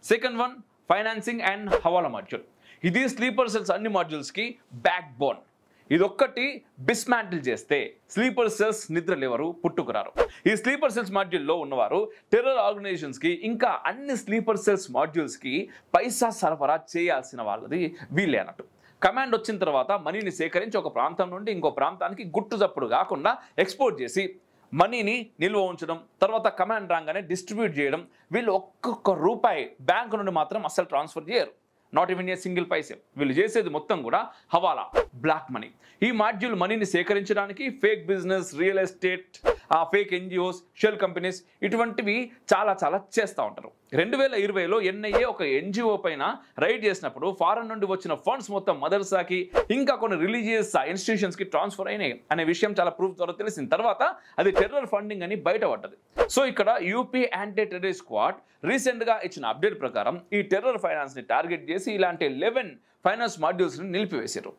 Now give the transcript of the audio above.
Second one financing and hawala module. ఇది sleeper cells అన్ని మాడ్యూల్స్కి back bone. ఇదొక్కటి dismantle చేస్తే స్లీపర్ సెల్స్ నిద్ర లేవరు, పుట్టుకురారు. ఈ స్లీపర్ సెల్స్ మాడ్యూల్లో ఉన్నవారు టెర్రర్ ఆర్గనైజేషన్స్కి ఇంకా అన్ని స్లీపర్ సెల్స్ మాడ్యూల్స్కి పైసా సరఫరా చేయాల్సిన వాళ్ళది వీళ్ళే అన్నట్టు. కమాండ్ వచ్చిన తర్వాత మనీని సేకరించి ఒక ప్రాంతం నుండి ఇంకో ప్రాంతానికి గుట్టు చప్పుడు కాకుండా ఎక్స్పోర్ట్ చేసి మనీని నిల్వ ఉంచడం, తర్వాత కమాండ్ రాగానే డిస్ట్రిబ్యూట్ చేయడం. వీళ్ళు ఒక్కొక్క రూపాయి బ్యాంకు నుండి మాత్రం అస్సలు ట్రాన్స్ఫర్ చేయరు, not even a single paise. వీళ్ళు చేసేది మొత్తం కూడా హవాలా, బ్లాక్ మనీ. ఈ మాడ్యూల్ మనీని సేకరించడానికి fake business, real estate, fake NGOs, shell companies ఇటువంటివి చాలా చేస్తూ ఉంటారు. 2020లో ఎన్ఐఏ ఒక ఎన్జిఓ పైన రైడ్ చేసినప్పుడు ఫారెన్ నుండి వచ్చిన ఫండ్స్ మొత్తం మదర్సాకి ఇంకా కొన్ని రిలీజియస్ ఇన్స్టిట్యూషన్స్కి ట్రాన్స్ఫర్ అయినాయి అనే విషయం చాలా ప్రూఫ్ ద్వారా తెలిసిన తర్వాత అది టెర్రర్ ఫండింగ్ అని బయటపడ్డది. సో ఇక్కడ యూపీ యాంటీ టెర్రర్ స్క్వాడ్ రీసెంట్గా ఇచ్చిన అప్డేట్ ప్రకారం ఈ టెర్రర్ ఫైనాన్స్ని టార్గెట్ చేసి ఇలాంటి 11 ఫైనాన్స్ మాడ్యూల్స్ని నిలిపివేశారు.